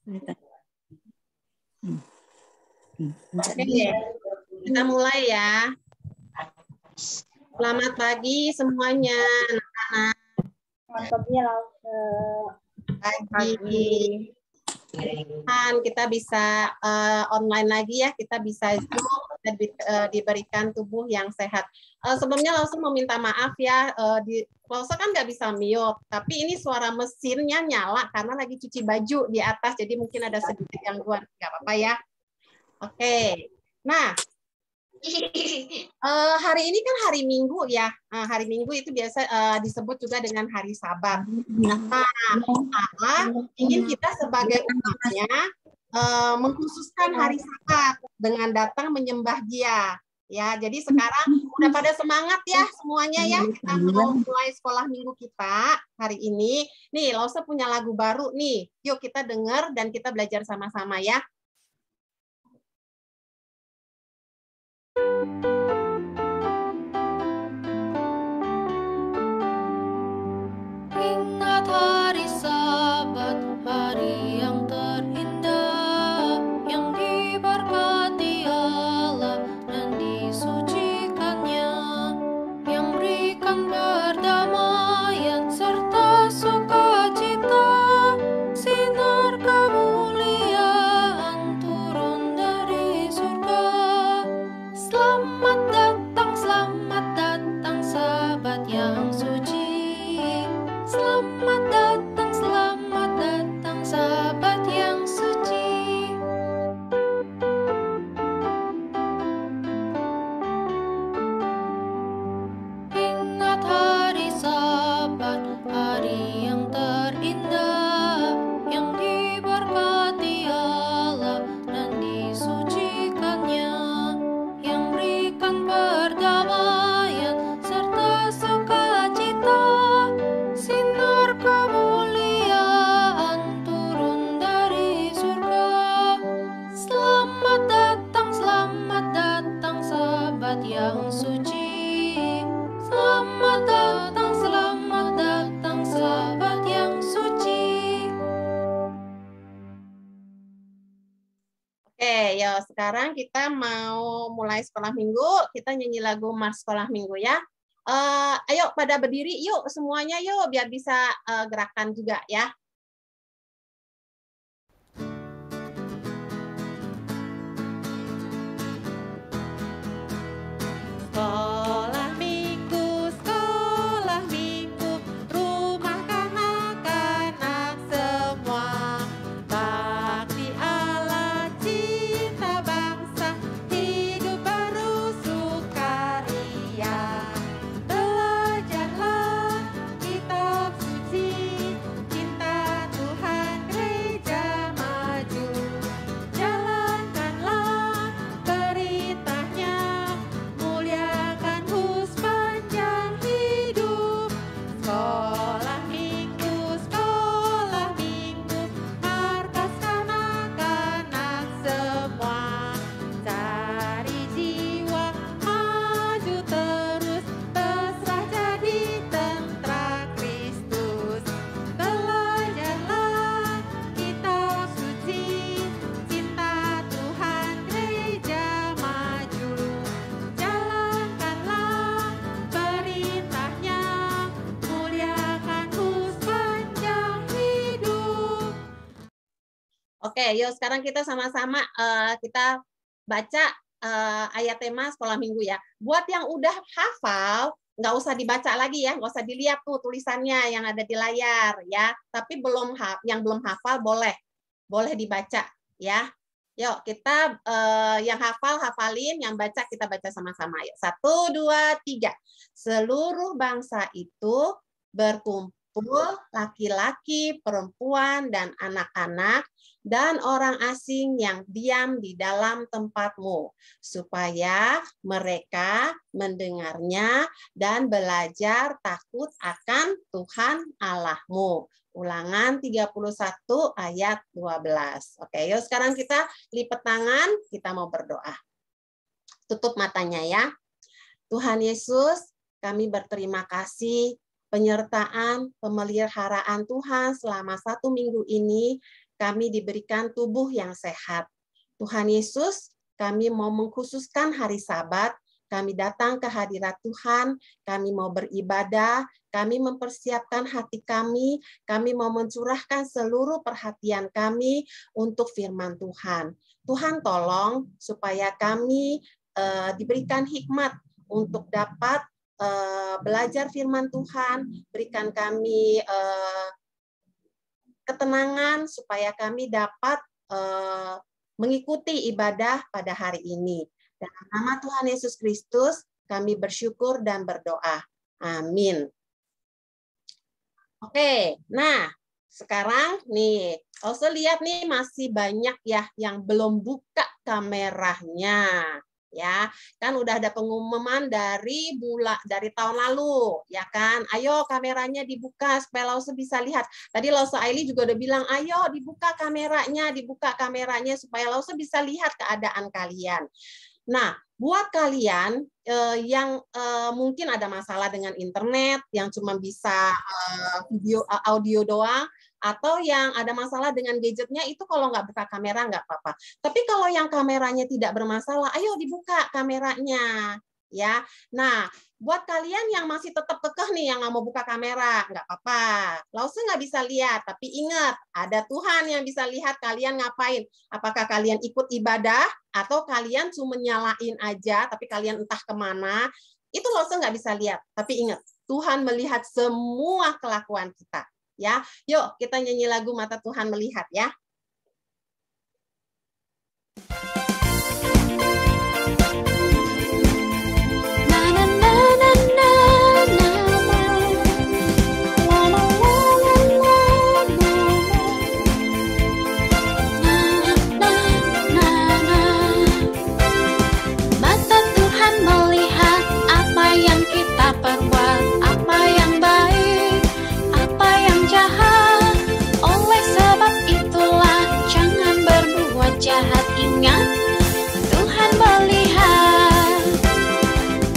Oke, kita mulai ya. Selamat pagi semuanya, anak-anak. Pagi. Kita bisa online lagi ya, kita bisa Zoom dan diberikan tubuh yang sehat. Sebelumnya langsung meminta maaf ya, Lausa kan nggak bisa mute, tapi ini suara mesinnya nyala karena lagi cuci baju di atas, jadi mungkin ada sedikit gangguan, nggak apa-apa ya. Oke, nah hari ini kan hari Minggu ya. Hari Minggu itu biasa disebut juga dengan hari Sabat. Nah, ingin kita sebagai umatnya mengkhususkan hari Sabat dengan datang menyembah Dia. Ya, jadi sekarang udah pada semangat ya semuanya ya. Kita mau mulai sekolah minggu kita hari ini. Nih, Lausa punya lagu baru nih. Yuk kita dengar dan kita belajar sama-sama ya. Ingat hari Sabat, hari yang terindah, yang diberkati Allah dan disucikannya, yang berikan perdamaian serta sukacita, sinar kemuliaan turun dari surga. Selamat datang Sabat yang suci. Selamat datang Sabat yang suci. Ingat hari Sabat, hari yang terindah, yang diberkati Allah dan disucikannya, yang berikan perdamaian serta sukacita, sinar kemuliaan turun dari surga. Selamat datang Sabat yang suci. Selamat datang Sabat yang suci. Oke, ya sekarang kita mau mulai sekolah minggu. Kita nyanyi lagu Mars Sekolah Minggu ya. Ayo pada berdiri yuk semuanya yuk biar bisa gerakan juga ya. Sekolah minggu, rumah kanak-kanak semua. Bakti Allah, cinta bangsa, hidup baru sukaria. Belajarlah kitab suci, cinta Tuhan gereja maju. Jalankanlah beritanya, muliakan Hus panjang hidup. Sekolah minggu, markas kanak-kanak semua. Cari jiwa, maju terus, berserah jadi tentara Kristus. Belajarlah kitab suci, cinta Tuhan gereja maju. Jalankanlah perintahnya, muliakan Hus panjang hidup. Oke, yuk sekarang kita sama-sama kita baca ayat tema sekolah minggu ya. Buat yang udah hafal, nggak usah dibaca lagi ya, nggak usah dilihat tuh tulisannya yang ada di layar ya. Tapi yang belum hafal boleh dibaca ya. Yuk kita yang hafalin, yang baca kita baca sama-sama. Yuk 1, 2, 3. Seluruh bangsa itu berkumpul, laki-laki, perempuan, dan anak-anak, dan orang asing yang diam di dalam tempatmu, supaya mereka mendengarnya dan belajar takut akan Tuhan Allahmu. Ulangan 31 ayat 12. Oke, yuk sekarang kita lipat tangan, kita mau berdoa. Tutup matanya ya. Tuhan Yesus, kami berterima kasih penyertaan, pemeliharaan Tuhan selama 1 minggu ini. kami diberikan tubuh yang sehat. Tuhan Yesus, kami mau mengkhususkan hari Sabat, kami datang ke hadirat Tuhan, kami mau beribadah, kami mempersiapkan hati kami mau mencurahkan seluruh perhatian kami untuk firman Tuhan. Tuhan tolong supaya kami diberikan hikmat untuk dapat belajar firman Tuhan, berikan kami ketenangan supaya kami dapat mengikuti ibadah pada hari ini. Dalam nama Tuhan Yesus Kristus, kami bersyukur dan berdoa. Amin. Oke, nah sekarang nih, also lihat nih masih banyak ya yang belum buka kameranya. Ya, kan udah ada pengumuman dari tahun lalu, ya kan? Ayo kameranya dibuka supaya Lause bisa lihat. Tadi Lause Aili juga udah bilang, ayo dibuka kameranya supaya Lause bisa lihat keadaan kalian. Nah, buat kalian yang mungkin ada masalah dengan internet, yang cuma bisa audio doang, atau yang ada masalah dengan gadgetnya, itu kalau nggak buka kamera nggak apa-apa. Tapi kalau yang kameranya tidak bermasalah, ayo dibuka kameranya. Ya, nah buat kalian yang masih tetap kekeh nih yang nggak mau buka kamera, nggak apa-apa. Lause nggak bisa lihat, tapi ingat ada Tuhan yang bisa lihat kalian ngapain. Apakah kalian ikut ibadah atau kalian cuma nyalain aja, tapi kalian entah kemana. Itu Lause nggak bisa lihat, tapi ingat Tuhan melihat semua kelakuan kita. Ya, yuk kita nyanyi lagu Mata Tuhan Melihat ya. Mata Tuhan melihat apa yang kita perbuat, apa yang baik, apa yang jahat. Oleh sebab itulah jangan berbuat jahat. Ingat, Tuhan melihat.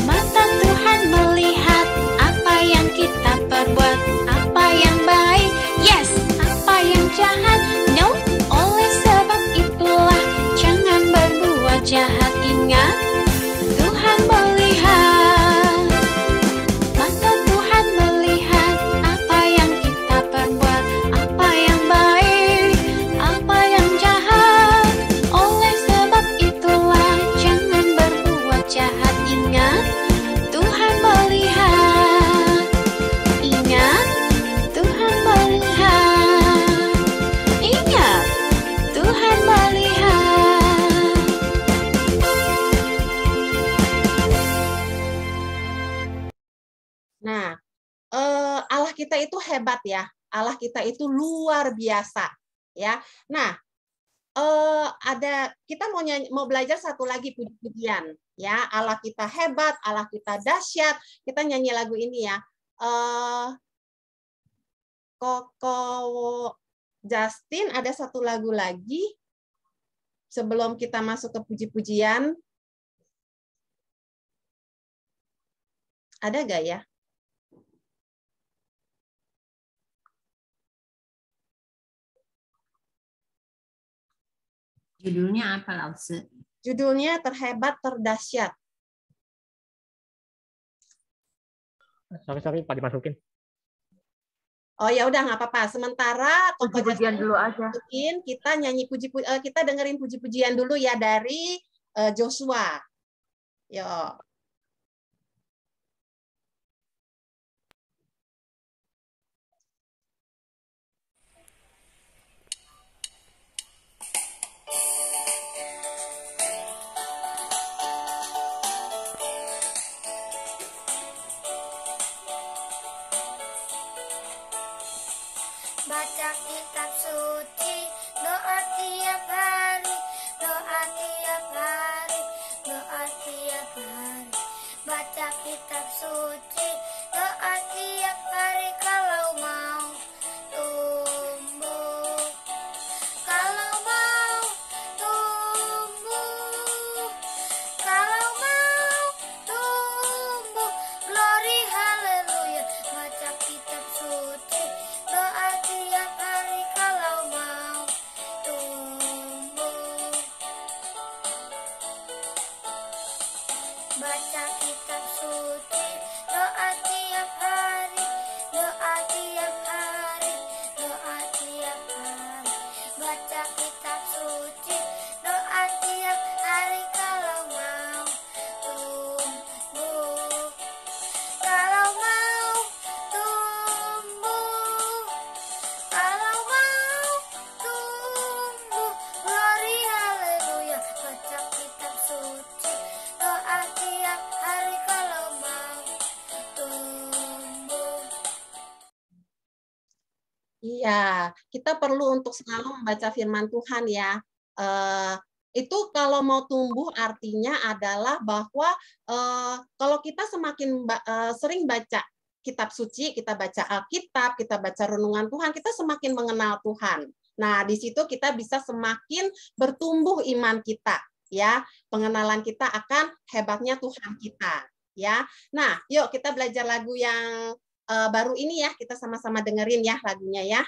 Mata Tuhan melihat apa yang kita perbuat, apa yang baik, yes, apa yang jahat, no. Oleh sebab itulah jangan berbuat jahat. Ingat, Tuhan melihat. Mata Tuhan melihat apa yang kita perbuat, apa yang baik, apa yang jahat. Oleh sebab itulah jangan berbuat jahat. Ingat, Tuhan melihat. Ingat, Tuhan melihat. Ingat, Tuhan melihat. Nah, Allah kita itu hebat ya. Allah kita itu luar biasa ya. Nah, kita mau belajar satu lagi puji-pujian ya. Allah kita hebat, Allah kita dahsyat. Kita nyanyi lagu ini ya. Koko Justin ada satu lagu lagi sebelum kita masuk ke puji-pujian. Ada gak ya? Judulnya apa, Lause? Judulnya Terhebat Terdahsyat. Sorry, Pak dimasukin. Oh ya udah nggak apa-apa. Sementara Puji-pujian dulu aja. Kita nyanyi kita dengerin puji-pujian dulu ya dari Joshua. Yuk. Baca kitab suci, doa tiap hari, doa tiap hari, doa tiap hari. baca kitab suci, doa tiap hari kalau mau tumbuh. Kalau mau tumbuh, kalau mau tumbuh, glory haleluya. Baca kitab suci, doa tiap hari kalau mau tumbuh. Iya, kita perlu untuk selalu membaca firman Tuhan ya. Itu kalau mau tumbuh artinya adalah bahwa kalau kita semakin sering baca kitab suci, kita baca Alkitab, kita baca renungan Tuhan, kita semakin mengenal Tuhan. Nah, di situ kita bisa semakin bertumbuh iman kita, ya. Pengenalan kita akan hebatnya Tuhan kita, ya. Nah, yuk kita belajar lagu yang baru ini ya, kita sama-sama dengerin ya lagunya ya.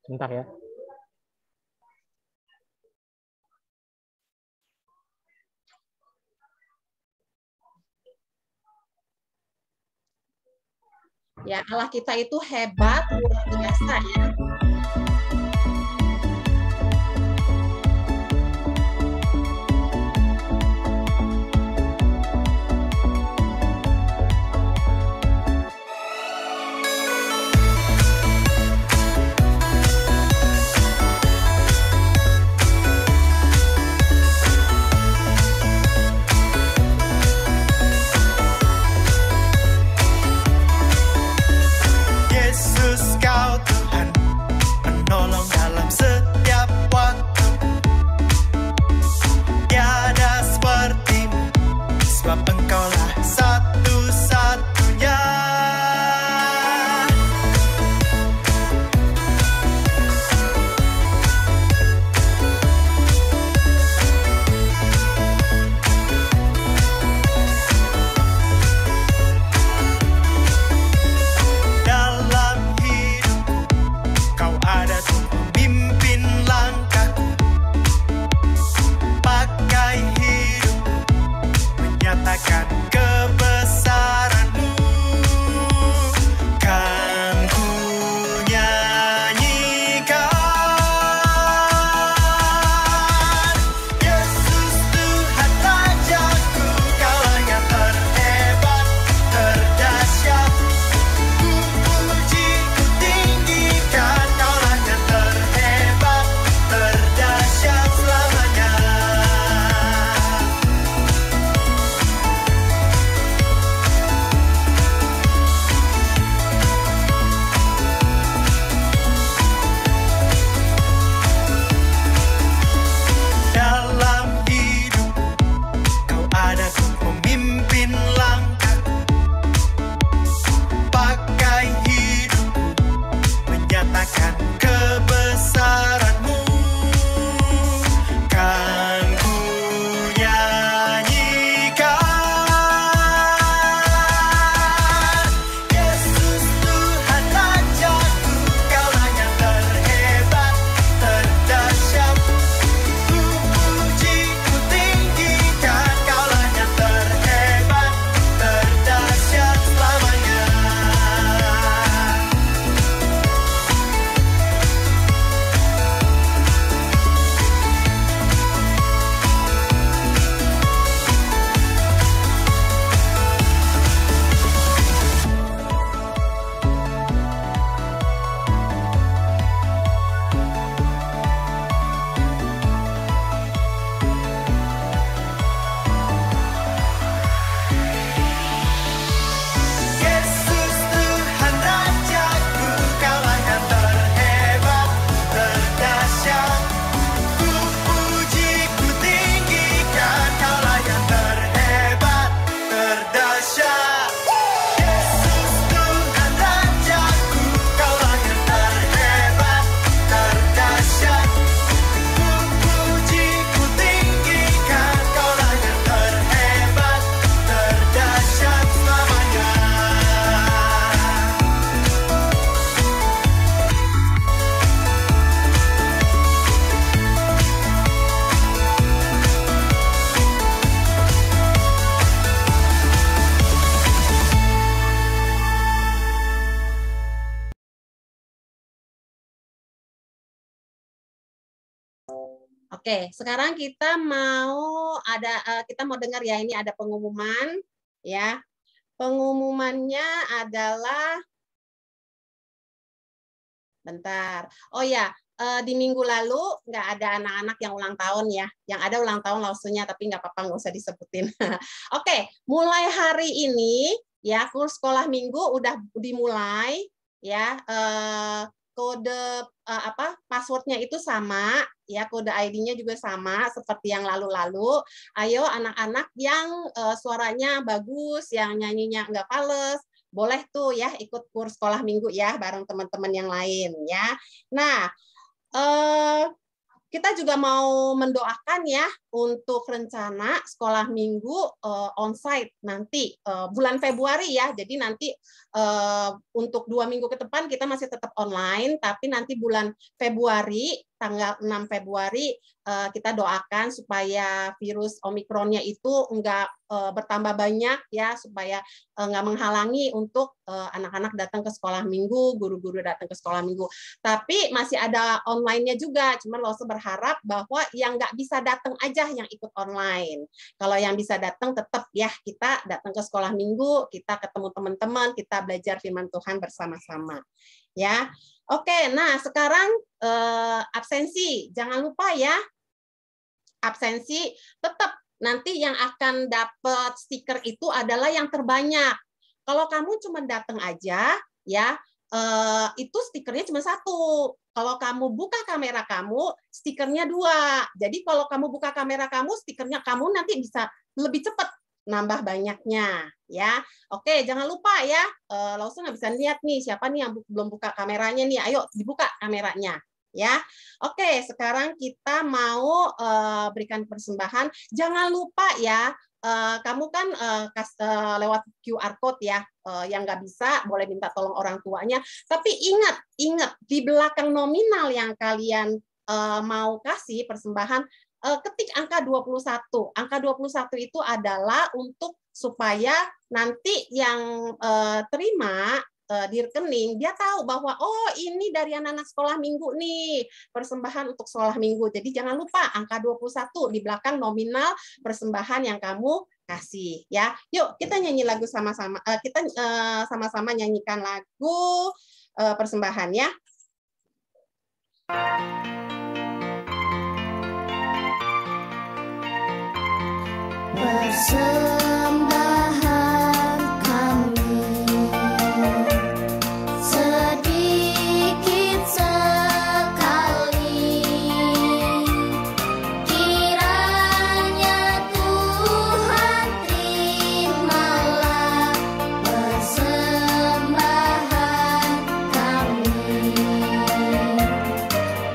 Sebentar ya. Ya, Allah kita itu hebat, luar biasa ya. Yesus kau Tuhan Oke, sekarang kita mau dengar ya, ini ada pengumuman ya. Pengumumannya adalah bentar. Oh ya, di minggu lalu nggak ada anak-anak yang ulang tahun ya. Yang ada ulang tahun lausunya, tapi nggak apa-apa, nggak usah disebutin. Oke, mulai hari ini ya kurs sekolah minggu udah dimulai ya. Kode passwordnya itu sama ya, kode ID-nya juga sama seperti yang lalu-lalu. Ayo anak-anak yang suaranya bagus, yang nyanyinya nggak fales, boleh tuh ya ikut kurs sekolah minggu ya bareng teman-teman yang lain ya. Nah, kita juga mau mendoakan ya untuk rencana sekolah minggu onsite nanti bulan Februari ya. Jadi nanti untuk 2 minggu ke depan kita masih tetap online, tapi nanti bulan Februari, tanggal 6 Februari kita doakan supaya virus Omikronnya itu enggak bertambah banyak ya, supaya enggak menghalangi untuk anak-anak datang ke sekolah minggu, guru-guru datang ke sekolah minggu. Tapi masih ada online-nya juga, cuman Lause berharap bahwa yang nggak bisa datang aja yang ikut online. Kalau yang bisa datang tetap ya kita datang ke sekolah minggu, kita ketemu teman-teman, kita belajar firman Tuhan bersama-sama. Ya. Oke, nah sekarang absensi. Jangan lupa ya. Absensi tetap nanti yang akan dapat stiker itu adalah yang terbanyak. Kalau kamu cuma datang aja ya, itu stikernya cuma 1. Kalau kamu buka kamera kamu, stikernya 2. Jadi kalau kamu buka kamera kamu, stikernya kamu nanti bisa lebih cepat nambah banyaknya ya. Oke, jangan lupa ya. Langsung nggak bisa lihat nih siapa nih yang belum buka kameranya nih. Ayo dibuka kameranya ya. Oke, sekarang kita mau berikan persembahan. Jangan lupa ya. Kamu kan lewat QR code ya, yang nggak bisa boleh minta tolong orang tuanya. Tapi ingat di belakang nominal yang kalian mau kasih persembahan, ketik angka 21. Angka 21 itu adalah untuk supaya nanti yang terima di rekening, dia tahu bahwa oh ini dari anak-anak sekolah minggu nih, persembahan untuk sekolah minggu. Jadi jangan lupa angka 21 di belakang nominal persembahan yang kamu kasih ya. Yuk kita nyanyi lagu sama-sama. Kita sama-sama nyanyikan lagu persembahan ya. Persembahan kami sedikit sekali, kiranya Tuhan terimalah persembahan kami.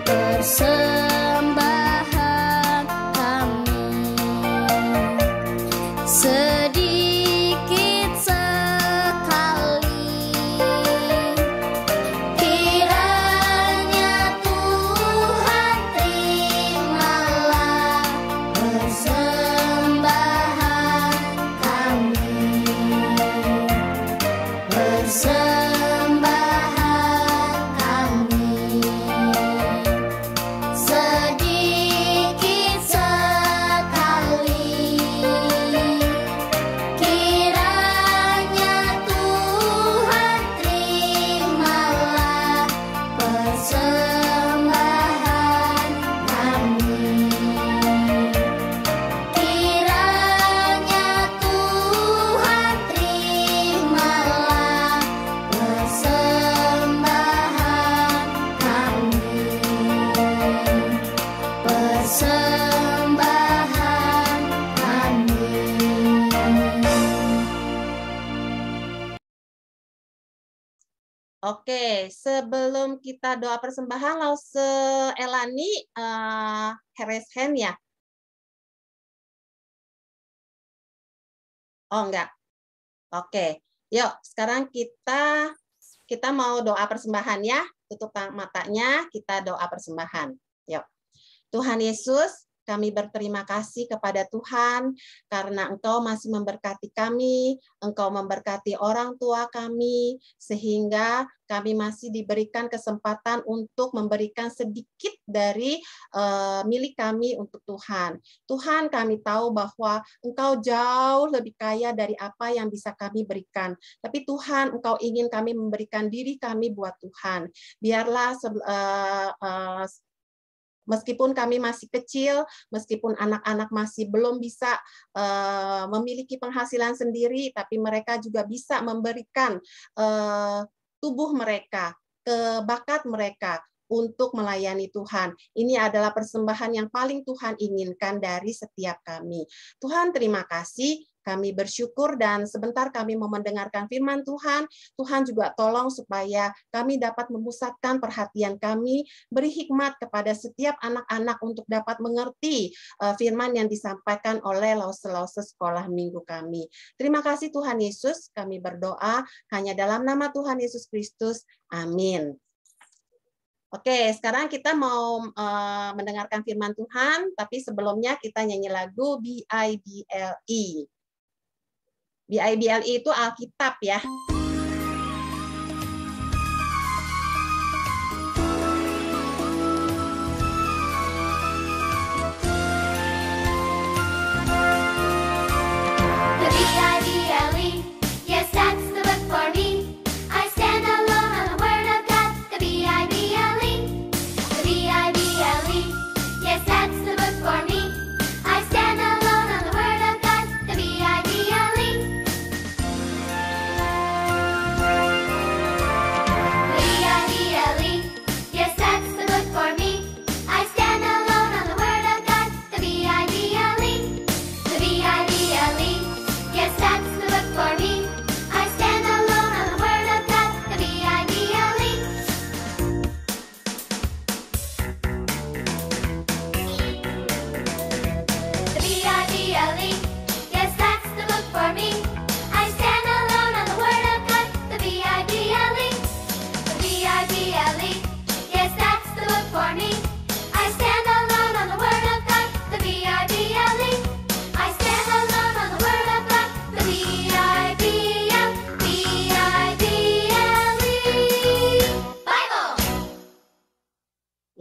Persembahan kami sedikit sekali, kiranya Tuhan terimalah persembahan kami. Persembahan kami sedikit sekali, kiranya Tuhan terimalah persembahan kami. Kiranya Tuhan terimalah persembahan kami. Persembahan kami. Oke, sebelum kita doa persembahan, Lause Elani raise hand ya? Oh enggak. Oke, yuk sekarang kita mau doa persembahan ya. Tutup matanya, kita doa persembahan. Yuk. Tuhan Yesus, kami berterima kasih kepada Tuhan karena Engkau masih memberkati kami, Engkau memberkati orang tua kami, sehingga kami masih diberikan kesempatan untuk memberikan sedikit dari milik kami untuk Tuhan. Tuhan, kami tahu bahwa Engkau jauh lebih kaya dari apa yang bisa kami berikan. Tapi Tuhan, Engkau ingin kami memberikan diri kami buat Tuhan. Biarlah meskipun kami masih kecil, meskipun anak-anak masih belum bisa memiliki penghasilan sendiri, tapi mereka juga bisa memberikan tubuh mereka, bakat mereka untuk melayani Tuhan. Ini adalah persembahan yang paling Tuhan inginkan dari setiap kami. Tuhan, terima kasih. Kami bersyukur dan sebentar kami mau mendengarkan firman Tuhan. Tuhan juga tolong supaya kami dapat memusatkan perhatian kami, beri hikmat kepada setiap anak-anak untuk dapat mengerti firman yang disampaikan oleh lause-lause sekolah minggu kami. Terima kasih Tuhan Yesus, kami berdoa hanya dalam nama Tuhan Yesus Kristus. Amin. Oke, sekarang kita mau mendengarkan firman Tuhan, tapi sebelumnya kita nyanyi lagu BIBLE. BIBLE itu Alkitab ya. The B-I-B-L-E, yes, that's the book for me. I stand alone on the word of God. The B-I-B-L-E, the B-I-B-L-E, yes, that's the book for me. I stand alone on the word of God. The B-I-B-L-E. The B-I-B-L-E, yes, that's the book for me. I stand alone on the word of God. The B-I-B-L-E. The B-I-B-L-E, yes, that's the book for me. I stand alone on the word of God. The B-I-B-L-E. The B-I-B-L-E, yes, that's the book for me. I stand alone on the word of God. The B-I-B-L-E. The B-I-B-L-E, yes, that's the book for me. I stand alone on the word of God. The B-I-B-L-E. I stand alone on the word of God. The B-I-B-L-E. Bible.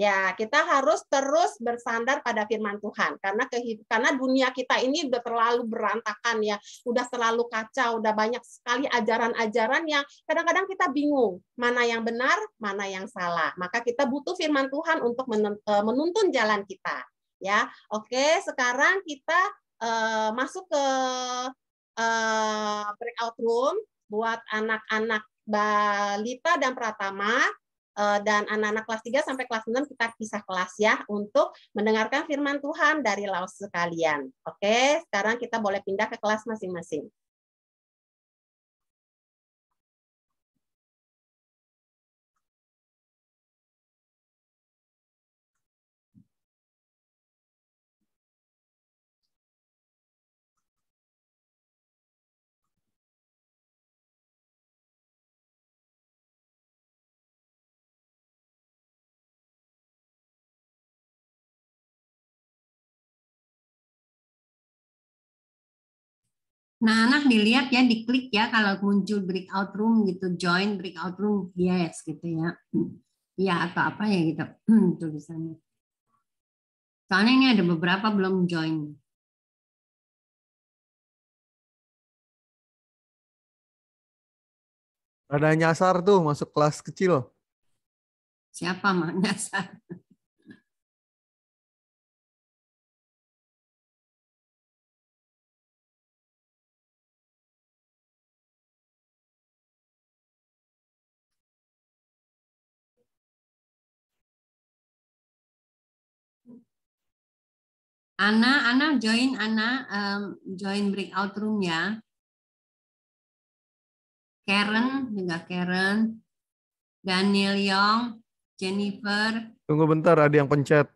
Ya, kita harus terus bersandar pada firman Tuhan karena dunia kita ini udah terlalu berantakan ya, udah terlalu kacau, udah banyak sekali ajaran-ajaran yang kadang-kadang kita bingung mana yang benar, mana yang salah. Maka kita butuh firman Tuhan untuk menuntun jalan kita. Ya, oke. Sekarang kita masuk ke breakout room buat anak-anak balita dan pratama. Dan anak-anak kelas 3 sampai kelas 6 kita pisah kelas ya untuk mendengarkan firman Tuhan dari lause kalian. Oke, sekarang kita boleh pindah ke kelas masing-masing. Nah, anak dilihat ya, diklik ya kalau muncul breakout room gitu, join breakout room, yes gitu ya. Iya atau apa ya gitu tulisannya. Soalnya ini ada beberapa belum join. Ada nyasar tuh masuk kelas kecil. Siapa mah nyasar? Ana join, join breakout room ya. Karen juga Karen, Daniel Yong, Jennifer. Tunggu bentar, ada yang pencet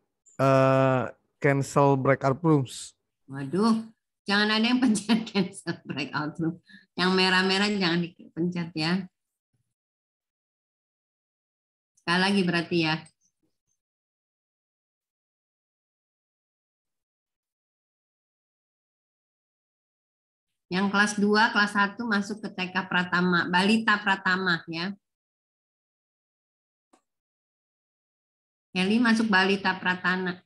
cancel breakout rooms. Waduh, jangan ada yang pencet cancel breakout room. Yang merah-merah jangan dipencet ya. Sekali lagi berarti ya. Yang kelas 2, kelas 1 masuk ke TK Pratama, Balita Pratama ya. Eli masuk Balita Pratama.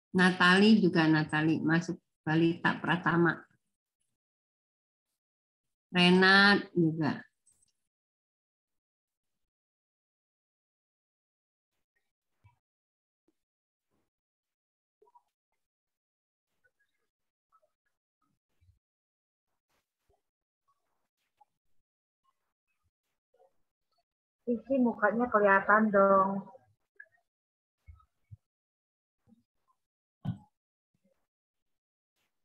Natali masuk Balita Pratama. Renat juga. Isi mukanya kelihatan dong.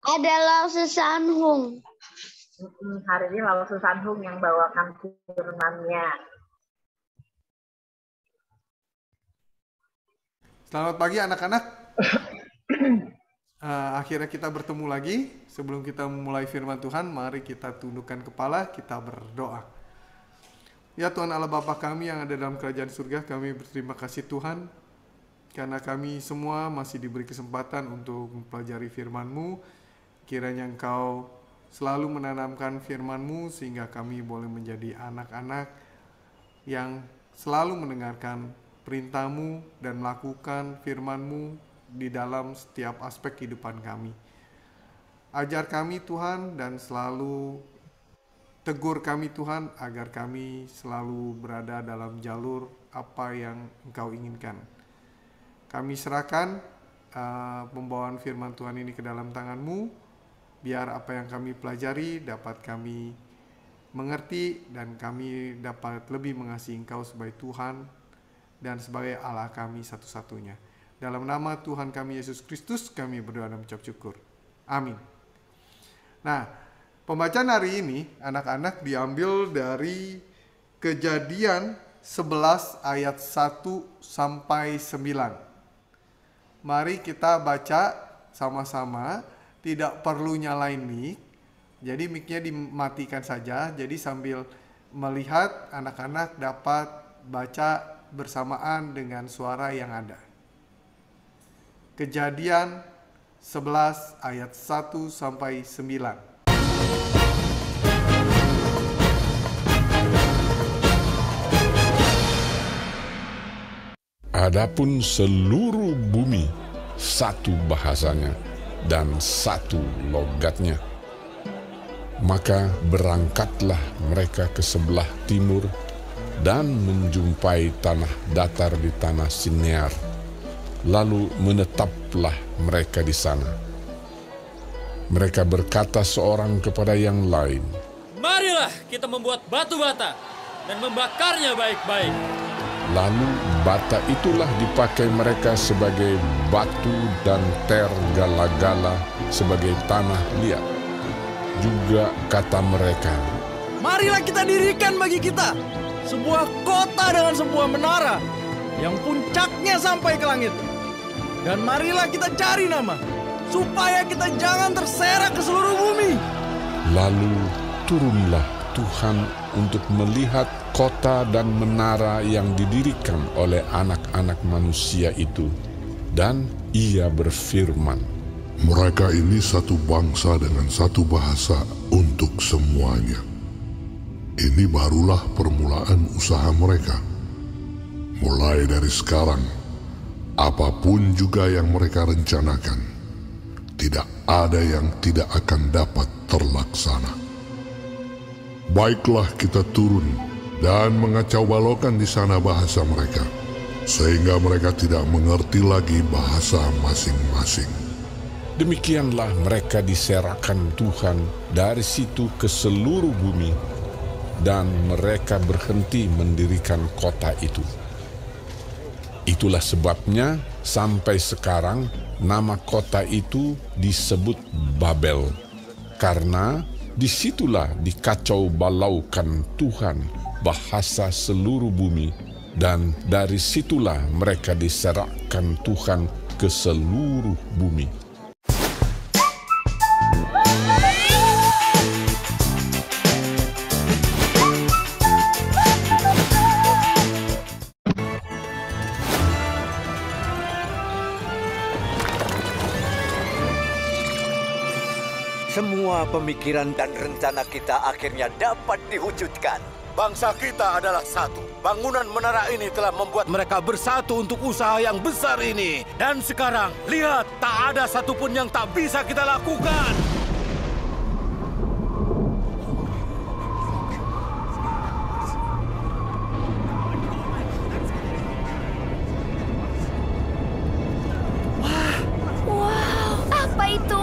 Ada Lau Susanhung. Hari ini Lau Susanhung yang bawakan firman-Nya. Selamat pagi anak-anak. Akhirnya kita bertemu lagi. Sebelum kita memulai firman Tuhan, mari kita tundukkan kepala, kita berdoa. Ya Tuhan Allah Bapa kami yang ada dalam kerajaan surga, kami berterima kasih Tuhan, karena kami semua masih diberi kesempatan untuk mempelajari firman-Mu. Kiranya Engkau selalu menanamkan firman-Mu, sehingga kami boleh menjadi anak-anak yang selalu mendengarkan perintah-Mu dan melakukan firman-Mu di dalam setiap aspek kehidupan kami. Ajar kami Tuhan dan selalu tegur kami Tuhan, agar kami selalu berada dalam jalur apa yang Engkau inginkan. Kami serahkan pembawaan firman Tuhan ini ke dalam tangan-Mu, biar apa yang kami pelajari dapat kami mengerti dan kami dapat lebih mengasihi Engkau sebagai Tuhan dan sebagai Allah kami satu-satunya. Dalam nama Tuhan kami Yesus Kristus kami berdoa dan mengucap syukur. Amin. Nah, pembacaan hari ini anak-anak diambil dari Kejadian 11 ayat 1 sampai 9. Mari kita baca sama-sama, tidak perlu nyalain mic. Jadi mic-nya dimatikan saja. Jadi sambil melihat anak-anak dapat baca bersamaan dengan suara yang ada. Kejadian 11 ayat 1 sampai 9. Adapun seluruh bumi satu bahasanya dan satu logatnya. Maka berangkatlah mereka ke sebelah timur dan menjumpai tanah datar di tanah Sinear. Lalu menetaplah mereka di sana. Mereka berkata seorang kepada yang lain, "Marilah kita membuat batu bata dan membakarnya baik-baik." Lalu bata itulah dipakai mereka sebagai batu dan tergala-gala sebagai tanah liat. Juga kata mereka, "Marilah kita dirikan bagi kita sebuah kota dengan sebuah menara yang puncaknya sampai ke langit. Dan marilah kita cari nama, supaya kita jangan terserak ke seluruh bumi." Lalu turunlah Tuhan untuk melihat kota dan menara yang didirikan oleh anak-anak manusia itu. Dan ia berfirman, "Mereka ini satu bangsa dengan satu bahasa untuk semuanya. Ini barulah permulaan usaha mereka. Mulai dari sekarang, apapun juga yang mereka rencanakan, tidak ada yang tidak akan dapat terlaksana. Baiklah kita turun dan mengacau balaukan di sana bahasa mereka, sehingga mereka tidak mengerti lagi bahasa masing-masing." Demikianlah mereka diserahkan Tuhan dari situ ke seluruh bumi, dan mereka berhenti mendirikan kota itu. Itulah sebabnya sampai sekarang nama kota itu disebut Babel, karena disitulah dikacau balaukan Tuhan bahasa seluruh bumi, dan dari situlah mereka diserahkan Tuhan ke seluruh bumi. semua pemikiran dan rencana kita akhirnya dapat diwujudkan. Bangsa kita adalah satu. Bangunan menara ini telah membuat mereka bersatu untuk usaha yang besar ini. Dan sekarang, lihat, tak ada satupun yang tak bisa kita lakukan. Wow, apa itu?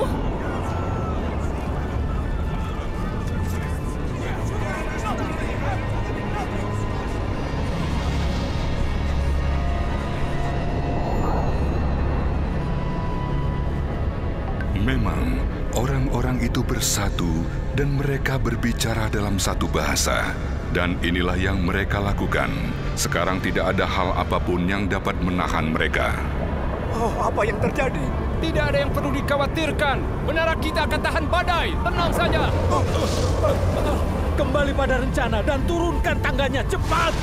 Memang orang-orang itu bersatu dan mereka berbicara dalam satu bahasa. Dan inilah yang mereka lakukan. Sekarang tidak ada hal apapun yang dapat menahan mereka. Oh, apa yang terjadi? Tidak ada yang perlu dikhawatirkan. Menara kita akan tahan badai. Tenang saja. Kembali pada rencana dan turunkan tangganya cepat.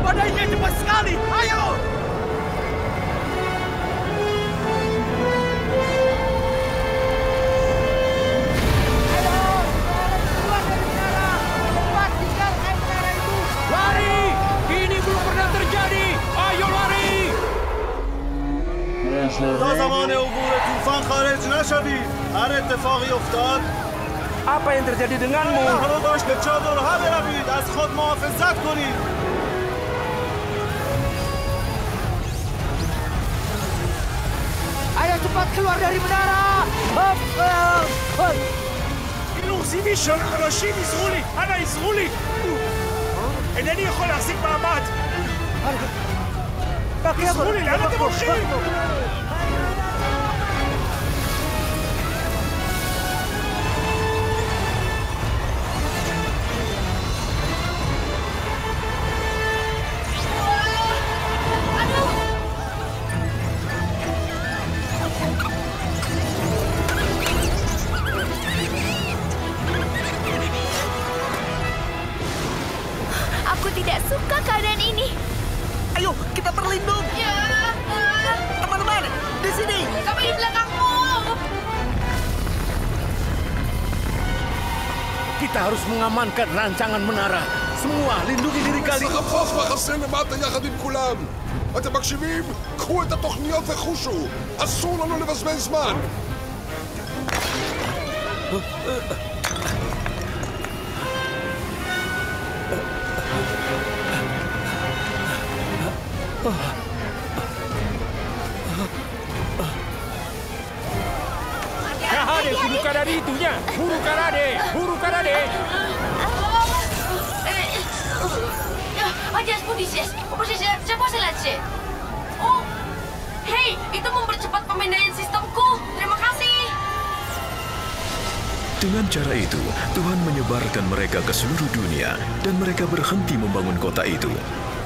Badainya cepat sekali. Ayo! Lari! Ini belum pernah terjadi. Ayo lari! تا زمان عبور طوفان خارج نشوید. هر اتفاقی افتاد Apa yang terjadi denganmu? رو داشت به چادرها بروید. از خود محافظت کنید. Ayo cepat keluar dari menara! אילו זיני של אנשים עזרו לי. אנא עזרו לי. אינני יכול להחזיק מעמד. עזרו לי, לאן אתם הולכים? Aku tidak suka keadaan ini. Ayo, kita berlindung. Teman-teman, di sini. Kami di belakangmu. Kita harus mengamankan rancangan menara. Semua lindungi diri kalian. החוף מחסן למטה יחד עם כולם. אתם מקשיבים? קחו את התוכניות וחושו. אסור לנו לבזבז זמן. Karade, buru Karade itunya! Buru Karade! Buru Karade! Ajas Budises, siapa selesai? Oh, hei, itu mempercepat pemindaian sistemku. Terima kasih. Dengan cara itu, Tuhan menyebarkan mereka ke seluruh dunia dan mereka berhenti membangun kota itu.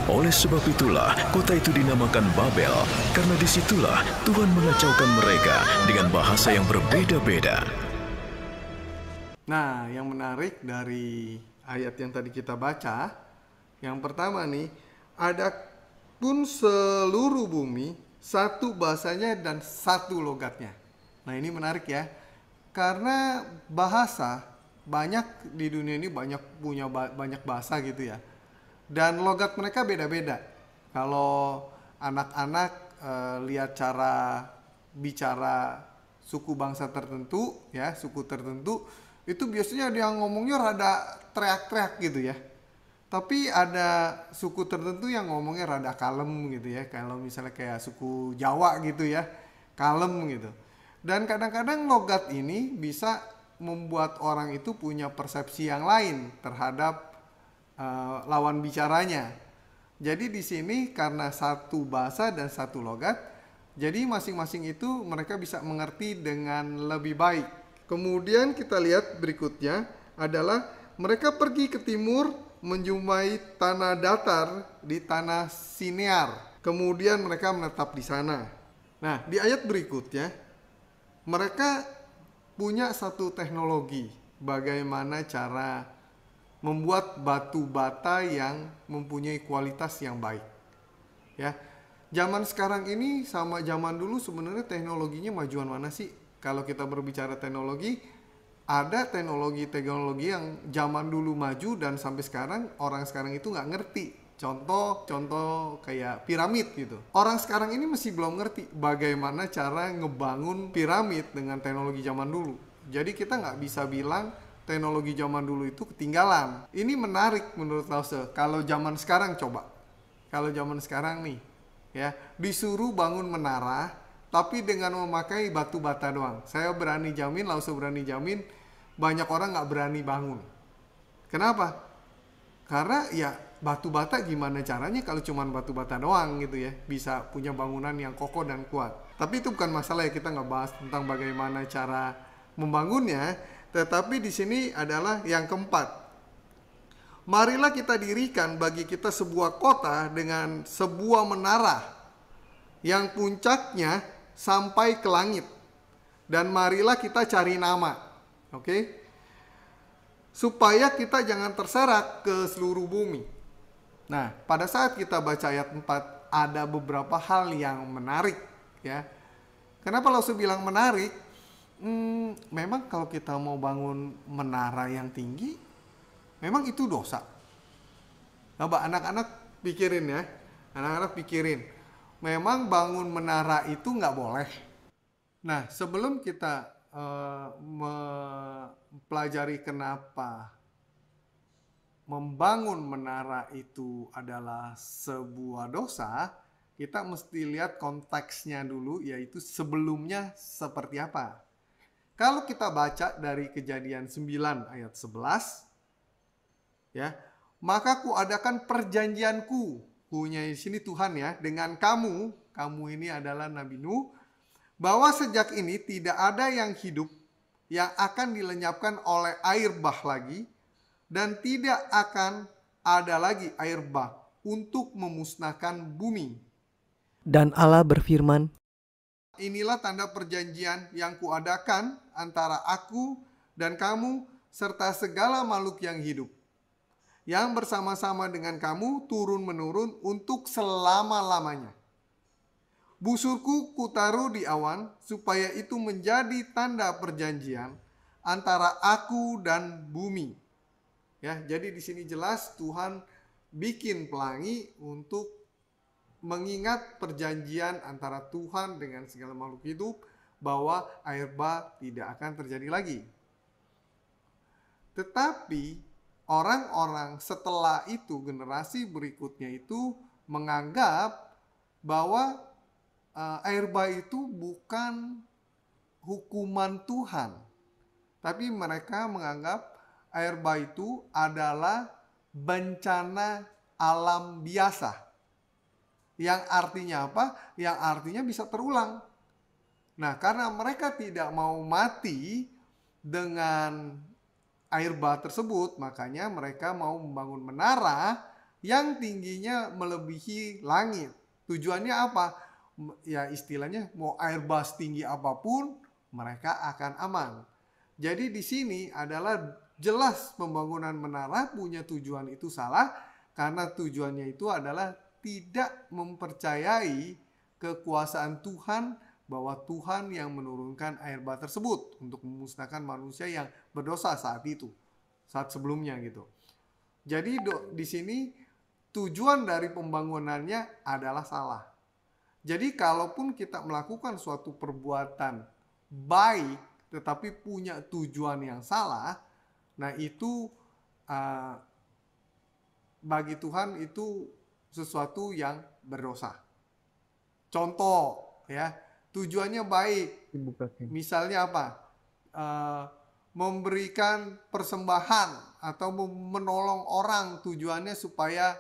Oleh sebab itulah, kota itu dinamakan Babel, karena disitulah Tuhan mengacaukan mereka dengan bahasa yang berbeda-beda. Nah, yang menarik dari ayat yang tadi kita baca, yang pertama nih, ada pun seluruh bumi, satu bahasanya dan satu logatnya. Nah, ini menarik ya, karena bahasa, banyak di dunia ini punya banyak bahasa gitu ya. Dan logat mereka beda-beda. Kalau anak-anak lihat cara bicara suku bangsa tertentu, ya suku tertentu, itu biasanya dia ngomongnya rada teriak-teriak gitu ya. Tapi ada suku tertentu yang ngomongnya rada kalem gitu ya. Kalau misalnya kayak suku Jawa gitu ya, kalem gitu. Dan kadang-kadang logat ini bisa membuat orang itu punya persepsi yang lain terhadap lawan bicaranya. Jadi di sini karena satu bahasa dan satu logat, jadi masing-masing itu mereka bisa mengerti dengan lebih baik. Kemudian kita lihat berikutnya adalah mereka pergi ke timur menjumpai tanah datar di tanah Sinear. Kemudian mereka menetap di sana. Nah, di ayat berikutnya mereka punya satu teknologi bagaimana cara membuat batu bata yang mempunyai kualitas yang baik. Ya, zaman sekarang ini sama zaman dulu sebenarnya teknologinya majuan mana sih? Kalau kita berbicara teknologi, ada teknologi yang zaman dulu maju dan sampai sekarang orang sekarang itu nggak ngerti. Contoh kayak piramid gitu. Orang sekarang ini masih belum ngerti bagaimana cara ngebangun piramid dengan teknologi zaman dulu. Jadi kita nggak bisa bilang teknologi zaman dulu itu ketinggalan. Ini menarik menurut Lause. Kalau zaman sekarang coba. Kalau zaman sekarang nih, ya, disuruh bangun menara, tapi dengan memakai batu bata doang. Saya berani jamin, Lause berani jamin, banyak orang nggak berani bangun. Kenapa? Karena ya batu bata gimana caranya kalau cuma batu bata doang gitu ya, bisa punya bangunan yang kokoh dan kuat. Tapi itu bukan masalah ya, kita nggak bahas tentang bagaimana cara membangunnya. Tetapi di sini adalah yang keempat. Marilah kita dirikan bagi kita sebuah kota dengan sebuah menara yang puncaknya sampai ke langit. Dan marilah kita cari nama. Oke? Supaya kita jangan terserak ke seluruh bumi. Nah, pada saat kita baca ayat 4, ada beberapa hal yang menarik. Ya. Kenapa Lause bilang menarik? Memang kalau kita mau bangun menara yang tinggi, memang itu dosa. Coba anak-anak pikirin ya. Anak-anak pikirin. Memang bangun menara itu nggak boleh. Nah, sebelum kita mempelajari kenapa membangun menara itu adalah sebuah dosa, kita mesti lihat konteksnya dulu, yaitu sebelumnya seperti apa. Kalau kita baca dari Kejadian 9 ayat 11, ya, maka kuadakan perjanjianku, kunya di sini Tuhan ya, dengan kamu ini adalah Nabi Nuh, bahwa sejak ini tidak ada yang hidup yang akan dilenyapkan oleh air bah lagi, dan tidak akan ada lagi air bah untuk memusnahkan bumi. Dan Allah berfirman, inilah tanda perjanjian yang kuadakan antara aku dan kamu serta segala makhluk yang hidup, yang bersama-sama dengan kamu turun-menurun untuk selama-lamanya. Busurku kutaruh di awan supaya itu menjadi tanda perjanjian antara aku dan bumi. Ya, jadi di sini jelas Tuhan bikin pelangi untuk mengingat perjanjian antara Tuhan dengan segala makhluk hidup, bahwa air bah tidak akan terjadi lagi. Tetapi orang-orang setelah itu, generasi berikutnya itu menganggap bahwa air bah itu bukan hukuman Tuhan. Tapi mereka menganggap air bah itu adalah bencana alam biasa. Yang artinya apa? Yang artinya bisa terulang. Nah, karena mereka tidak mau mati dengan air bah tersebut, makanya mereka mau membangun menara yang tingginya melebihi langit. Tujuannya apa? Ya istilahnya mau air bah setinggi apapun, mereka akan aman. Jadi di sini adalah jelas pembangunan menara punya tujuan itu salah, karena tujuannya itu adalah tidak mempercayai kekuasaan Tuhan, bahwa Tuhan yang menurunkan air bah tersebut untuk memusnahkan manusia yang berdosa saat itu, saat sebelumnya gitu. Jadi di sini tujuan dari pembangunannya adalah salah. Jadi kalaupun kita melakukan suatu perbuatan baik tetapi punya tujuan yang salah, nah itu bagi Tuhan itu sesuatu yang berdosa. Contoh ya, tujuannya baik. Misalnya apa? Memberikan persembahan atau menolong orang, tujuannya supaya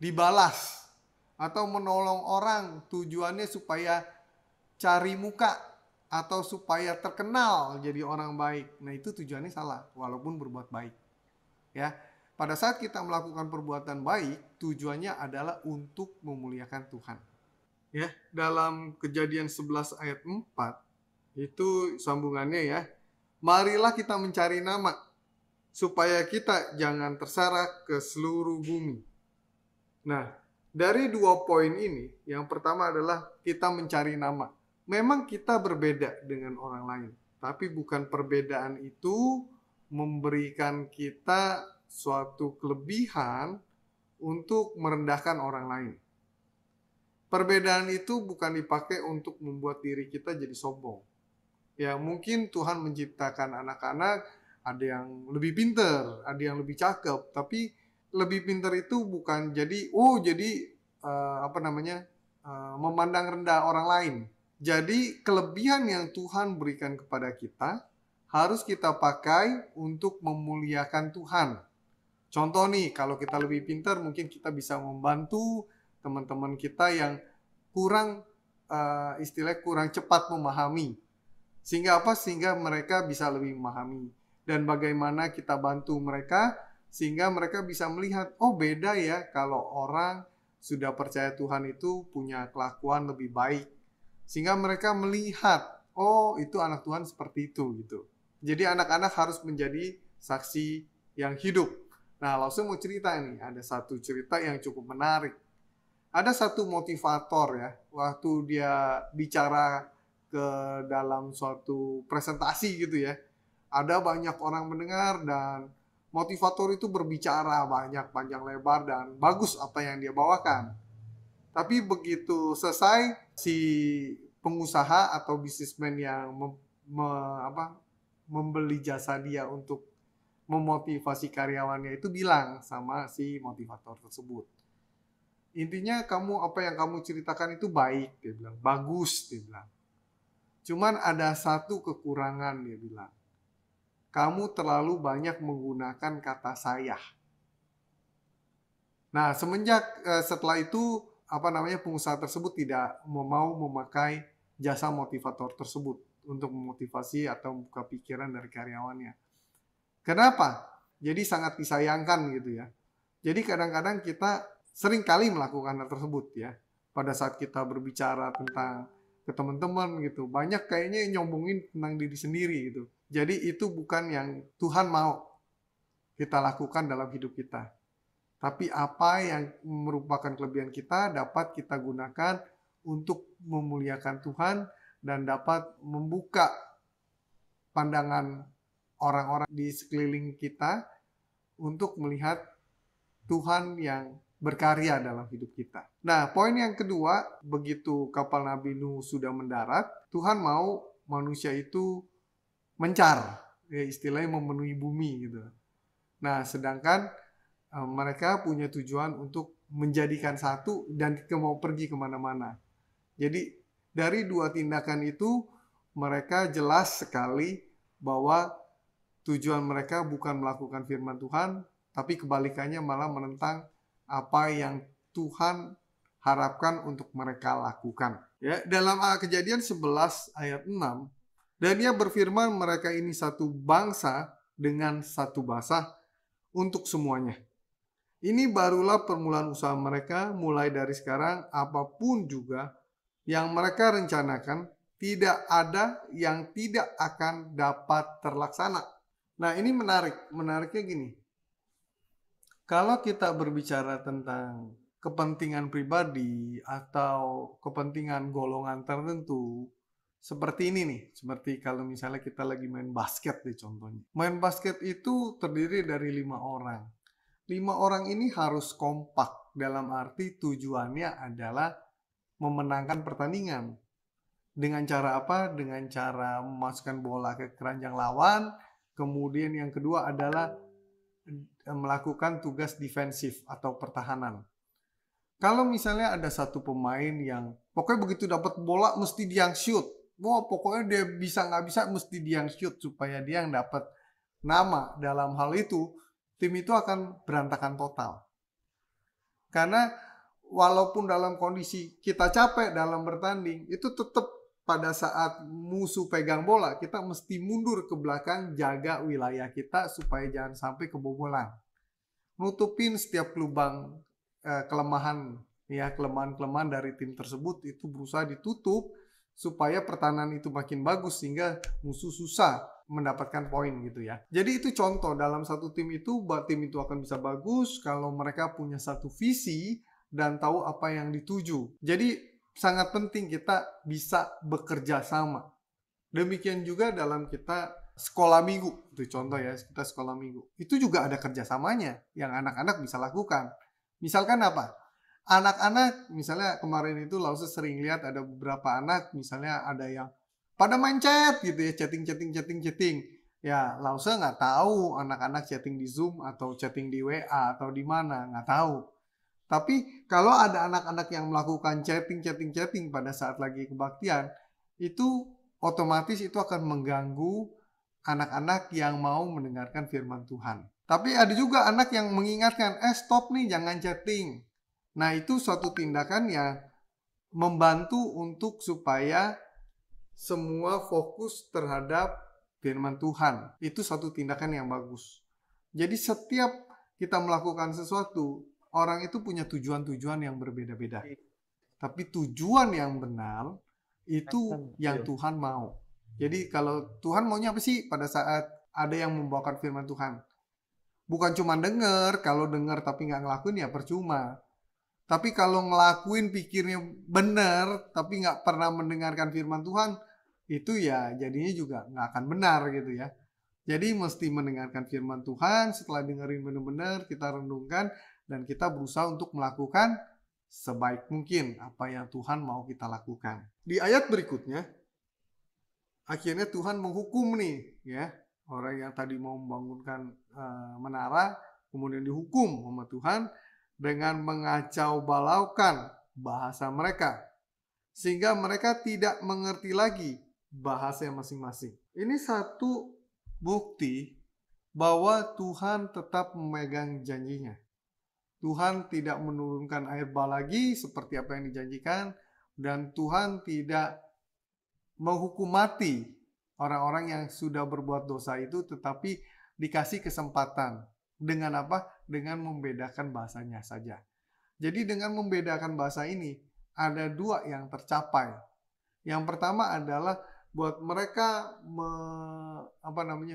dibalas. Atau menolong orang, tujuannya supaya cari muka atau supaya terkenal jadi orang baik. Nah, itu tujuannya salah walaupun berbuat baik. Ya. Pada saat kita melakukan perbuatan baik, tujuannya adalah untuk memuliakan Tuhan. Ya, dalam Kejadian 11 ayat 4, itu sambungannya ya. Marilah kita mencari nama, supaya kita jangan terserak ke seluruh bumi. Nah, dari 2 poin ini, yang pertama adalah kita mencari nama. Memang kita berbeda dengan orang lain, tapi bukan perbedaan itu memberikan kita suatu kelebihan untuk merendahkan orang lain. Perbedaan itu bukan dipakai untuk membuat diri kita jadi sombong. Ya, mungkin Tuhan menciptakan anak-anak, ada yang lebih pintar, ada yang lebih cakep, tapi lebih pintar itu bukan jadi memandang rendah orang lain. Jadi kelebihan yang Tuhan berikan kepada kita harus kita pakai untuk memuliakan Tuhan. Contoh nih, kalau kita lebih pintar, mungkin kita bisa membantu teman-teman kita yang kurang cepat memahami. Sehingga apa? Sehingga mereka bisa lebih memahami. Dan bagaimana kita bantu mereka sehingga mereka bisa melihat, oh beda ya kalau orang sudah percaya Tuhan itu punya kelakuan lebih baik. Sehingga mereka melihat, oh itu anak Tuhan seperti itu gitu. Jadi anak-anak harus menjadi saksi yang hidup. Nah, langsung mau cerita nih, ada satu cerita yang cukup menarik. Ada satu motivator ya, waktu dia bicara ke dalam suatu presentasi gitu ya. Ada banyak orang mendengar dan motivator itu berbicara banyak panjang lebar dan bagus apa yang dia bawakan. Tapi begitu selesai, si pengusaha atau bisnismen yang membeli jasa dia untuk memotivasi karyawannya itu bilang sama si motivator tersebut. Intinya apa yang kamu ceritakan itu baik, dia bilang. Bagus, dia bilang. Cuman ada satu kekurangan, dia bilang. Kamu terlalu banyak menggunakan kata saya. Nah, setelah itu pengusaha tersebut tidak mau memakai jasa motivator tersebut untuk memotivasi atau membuka pikiran dari karyawannya. Kenapa? Jadi sangat disayangkan gitu ya. Jadi kadang-kadang kita sering kali melakukan hal tersebut ya. Pada saat kita berbicara tentang ke teman-teman gitu, banyak kayaknya nyombongin tentang diri sendiri gitu. Jadi itu bukan yang Tuhan mau kita lakukan dalam hidup kita. Tapi apa yang merupakan kelebihan kita dapat kita gunakan untuk memuliakan Tuhan dan dapat membuka pandangan orang-orang di sekeliling kita untuk melihat Tuhan yang berkarya dalam hidup kita. Nah, poin yang kedua, begitu kapal Nabi Nuh sudah mendarat, Tuhan mau manusia itu mencar, ya istilahnya memenuhi bumi gitu. Nah, sedangkan mereka punya tujuan untuk menjadikan satu dan mau pergi kemana-mana. Jadi dari 2 tindakan itu mereka jelas sekali bahwa tujuan mereka bukan melakukan firman Tuhan, tapi kebalikannya malah menentang apa yang Tuhan harapkan untuk mereka lakukan. Ya, dalam Kejadian 11 ayat 6, dan Dia berfirman mereka ini satu bangsa dengan satu bahasa untuk semuanya. Ini barulah permulaan usaha mereka, mulai dari sekarang apapun juga yang mereka rencanakan, tidak ada yang tidak akan dapat terlaksana. Nah, ini menarik. Menariknya gini. Kalau kita berbicara tentang kepentingan pribadi atau kepentingan golongan tertentu, seperti ini nih. Seperti kalau misalnya kita lagi main basket deh contohnya. Main basket itu terdiri dari 5 orang. 5 orang ini harus kompak. Dalam arti tujuannya adalah memenangkan pertandingan. Dengan cara apa? Dengan cara memasukkan bola ke keranjang lawan. Kemudian yang kedua adalah melakukan tugas defensif atau pertahanan. Kalau misalnya ada satu pemain yang pokoknya begitu dapat bola mesti dia yang shoot. Wah, pokoknya dia bisa nggak bisa mesti dia yang shoot supaya dia yang dapat nama. Dalam hal itu, tim itu akan berantakan total. Karena walaupun dalam kondisi kita capek dalam bertanding, itu tetap pada saat musuh pegang bola, kita mesti mundur ke belakang, jaga wilayah kita supaya jangan sampai kebobolan. Nutupin setiap lubang kelemahan-kelemahan dari tim tersebut itu berusaha ditutup supaya pertahanan itu makin bagus sehingga musuh susah mendapatkan poin gitu ya. Jadi itu contoh dalam satu tim itu akan bisa bagus kalau mereka punya satu visi dan tahu apa yang dituju. Jadi sangat penting kita bisa bekerja sama. Demikian juga dalam kita sekolah minggu, itu contoh ya, kita sekolah minggu. Itu juga ada kerjasamanya yang anak-anak bisa lakukan. Misalkan apa? Anak-anak, misalnya kemarin itu Lause sering lihat ada beberapa anak, misalnya ada yang pada main chat gitu ya, chatting. Ya, Lause nggak tahu anak-anak chatting di Zoom atau chatting di WA atau di mana, nggak tahu. Tapi kalau ada anak-anak yang melakukan chatting pada saat lagi kebaktian, itu otomatis itu akan mengganggu anak-anak yang mau mendengarkan firman Tuhan. Tapi ada juga anak yang mengingatkan, stop nih, jangan chatting. Nah, itu suatu tindakan yang membantu untuk supaya semua fokus terhadap firman Tuhan. Itu suatu tindakan yang bagus. Jadi setiap kita melakukan sesuatu, orang itu punya tujuan-tujuan yang berbeda-beda. Tapi tujuan yang benar itu yang Tuhan mau. Jadi kalau Tuhan maunya apa sih pada saat ada yang membawakan firman Tuhan? Bukan cuma dengar, kalau dengar tapi nggak ngelakuin ya percuma. Tapi kalau ngelakuin pikirnya benar, tapi nggak pernah mendengarkan firman Tuhan, itu ya jadinya juga nggak akan benar gitu ya. Jadi mesti mendengarkan firman Tuhan, setelah dengerin benar-benar, kita renungkan, dan kita berusaha untuk melakukan sebaik mungkin apa yang Tuhan mau kita lakukan. Di ayat berikutnya, akhirnya Tuhan menghukum nih ya orang yang tadi mau membangunkan menara, kemudian dihukum sama Tuhan dengan mengacau balaukan bahasa mereka, sehingga mereka tidak mengerti lagi bahasa masing-masing. Ini satu bukti bahwa Tuhan tetap memegang janjinya. Tuhan tidak menurunkan air bah lagi seperti apa yang dijanjikan, dan Tuhan tidak menghukum mati orang-orang yang sudah berbuat dosa itu, tetapi dikasih kesempatan. Dengan apa? Dengan membedakan bahasanya saja. Jadi dengan membedakan bahasa ini, ada dua yang tercapai. Yang pertama adalah buat mereka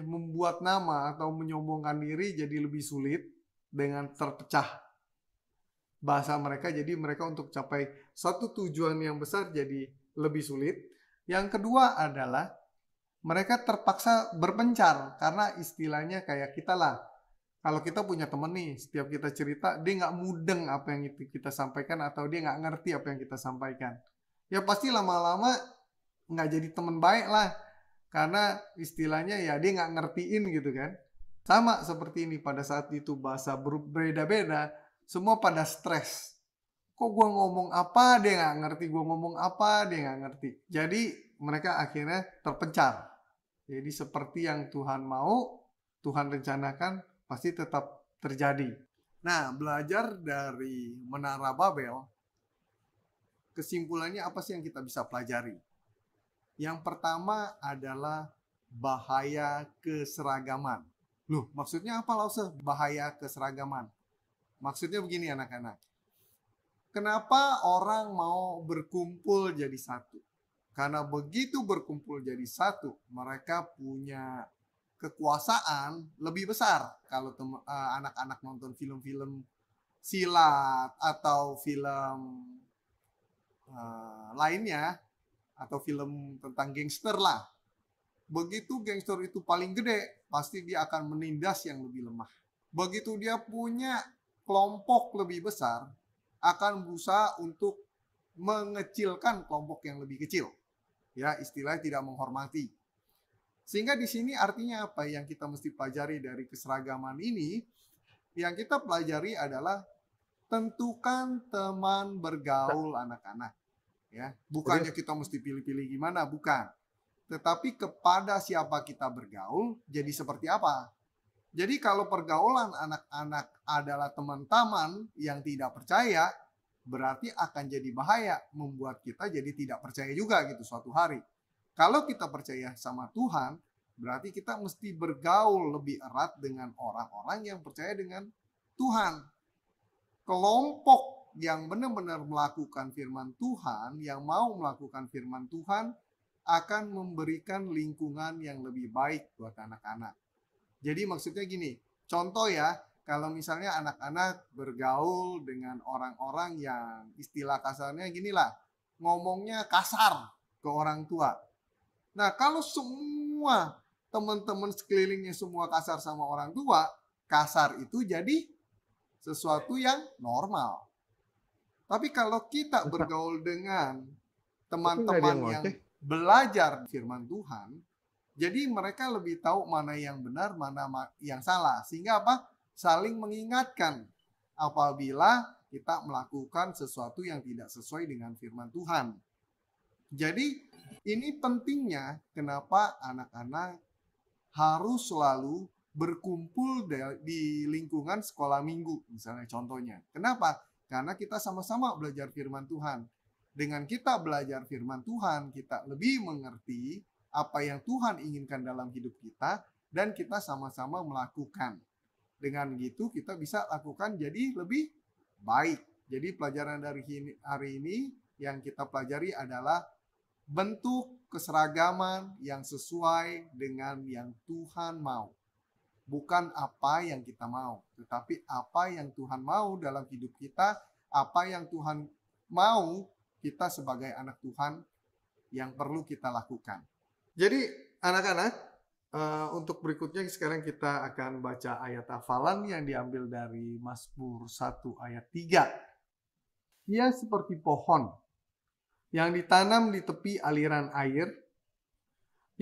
membuat nama atau menyombongkan diri jadi lebih sulit dengan terpecah bahasa mereka. Jadi mereka untuk capai satu tujuan yang besar jadi lebih sulit. Yang kedua adalah mereka terpaksa berpencar, karena istilahnya kayak kita lah. Kalau kita punya temen nih, setiap kita cerita, dia nggak mudeng apa yang kita sampaikan, atau dia nggak ngerti apa yang kita sampaikan. Ya pasti lama-lama nggak jadi teman baik lah. Karena istilahnya ya dia nggak ngertiin gitu kan. Sama seperti ini, pada saat itu bahasa berbeda-beda, semua pada stres. Kok gue ngomong apa, dia nggak ngerti. Gue ngomong apa, dia nggak ngerti. Jadi mereka akhirnya terpencar. Jadi seperti yang Tuhan mau, Tuhan rencanakan, pasti tetap terjadi. Nah, belajar dari Menara Babel, kesimpulannya apa sih yang kita bisa pelajari? Yang pertama adalah bahaya keseragaman. Loh, maksudnya apa Lause? Bahaya keseragaman. Maksudnya begini anak-anak. Kenapa orang mau berkumpul jadi satu? Karena begitu berkumpul jadi satu, mereka punya kekuasaan lebih besar. Kalau anak-anak nonton film-film silat atau film lainnya, atau film tentang gangster lah. Begitu gangster itu paling gede, pasti dia akan menindas yang lebih lemah. Begitu dia punya kelompok lebih besar, akan berusaha untuk mengecilkan kelompok yang lebih kecil. Ya, istilahnya tidak menghormati. Sehingga di sini artinya apa yang kita mesti pelajari dari keseragaman ini? Yang kita pelajari adalah tentukan teman bergaul anak-anak. Ya, bukannya kita mesti pilih-pilih gimana, bukan. Tetapi kepada siapa kita bergaul, jadi seperti apa? Jadi kalau pergaulan anak-anak adalah teman-teman yang tidak percaya, berarti akan jadi bahaya, membuat kita jadi tidak percaya juga gitu suatu hari. Kalau kita percaya sama Tuhan, berarti kita mesti bergaul lebih erat dengan orang-orang yang percaya dengan Tuhan. Kelompok yang benar-benar melakukan firman Tuhan, yang mau melakukan firman Tuhan, akan memberikan lingkungan yang lebih baik buat anak-anak. Jadi maksudnya gini, contoh ya, kalau misalnya anak-anak bergaul dengan orang-orang yang istilah kasarnya ginilah, ngomongnya kasar ke orang tua. Nah, kalau semua teman-teman sekelilingnya semua kasar sama orang tua, kasar itu jadi sesuatu yang normal. Tapi kalau kita bergaul dengan teman-teman yang belajar firman Tuhan, jadi mereka lebih tahu mana yang benar, mana yang salah. Sehingga apa? Saling mengingatkan apabila kita melakukan sesuatu yang tidak sesuai dengan firman Tuhan. Jadi ini pentingnya kenapa anak-anak harus selalu berkumpul di lingkungan sekolah minggu, misalnya contohnya. Kenapa? Karena kita sama-sama belajar firman Tuhan. Dengan kita belajar firman Tuhan, kita lebih mengerti apa yang Tuhan inginkan dalam hidup kita, dan kita sama-sama melakukan. Dengan gitu kita bisa lakukan jadi lebih baik. Jadi pelajaran dari hari ini yang kita pelajari adalah bentuk keseragaman yang sesuai dengan yang Tuhan mau. Bukan apa yang kita mau, tetapi apa yang Tuhan mau dalam hidup kita, apa yang Tuhan mau kita sebagai anak Tuhan yang perlu kita lakukan. Jadi anak-anak, untuk berikutnya sekarang kita akan baca ayat hafalan yang diambil dari Mazmur 1 ayat 3. Ia seperti pohon yang ditanam di tepi aliran air,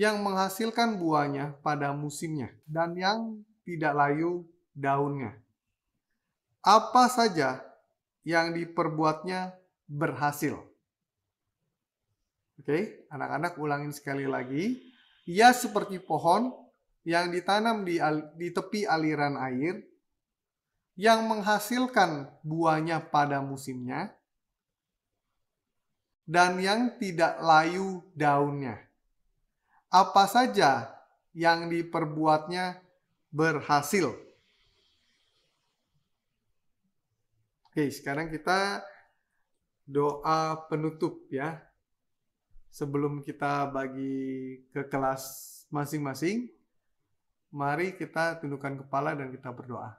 yang menghasilkan buahnya pada musimnya, dan yang tidak layu daunnya. Apa saja yang diperbuatnya berhasil. Oke, anak-anak ulangin sekali lagi. Ia seperti pohon yang ditanam di tepi aliran air, yang menghasilkan buahnya pada musimnya, dan yang tidak layu daunnya. Apa saja yang diperbuatnya berhasil. Oke, sekarang kita doa penutup ya. Sebelum kita bagi ke kelas masing-masing, mari kita tundukkan kepala dan kita berdoa.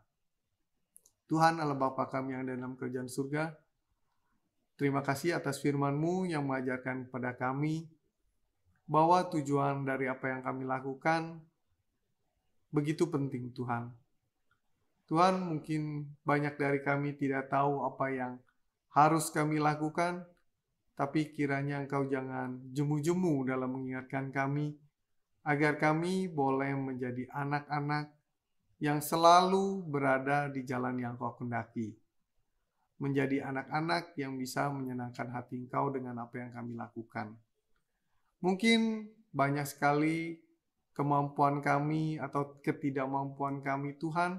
Tuhan Allah Bapa kami yang ada dalam kerajaan surga, terima kasih atas firman-Mu yang mengajarkan kepada kami bahwa tujuan dari apa yang kami lakukan begitu penting Tuhan. Tuhan, mungkin banyak dari kami tidak tahu apa yang harus kami lakukan, tapi kiranya Engkau jangan jemu-jemu dalam mengingatkan kami, agar kami boleh menjadi anak-anak yang selalu berada di jalan yang Kau kehendaki. Menjadi anak-anak yang bisa menyenangkan hati Engkau dengan apa yang kami lakukan. Mungkin banyak sekali kemampuan kami atau ketidakmampuan kami Tuhan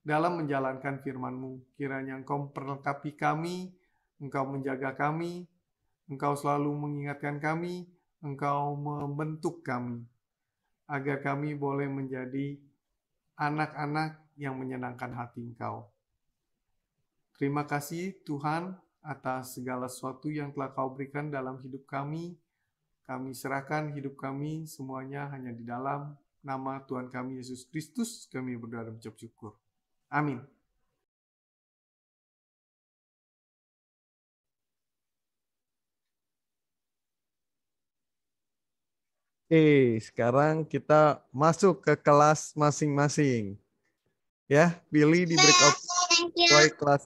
dalam menjalankan firman-Mu. Kiranya Engkau memperlengkapi kami, Engkau menjaga kami, Engkau selalu mengingatkan kami, Engkau membentuk kami, agar kami boleh menjadi anak-anak yang menyenangkan hati Engkau. Terima kasih Tuhan atas segala sesuatu yang telah Kau berikan dalam hidup kami. Kami serahkan hidup kami semuanya hanya di dalam nama Tuhan kami Yesus Kristus. Kami berdoa dan mengucap syukur. Amin. Oke, sekarang kita masuk ke kelas masing-masing. Ya, pilih di breakout kelas.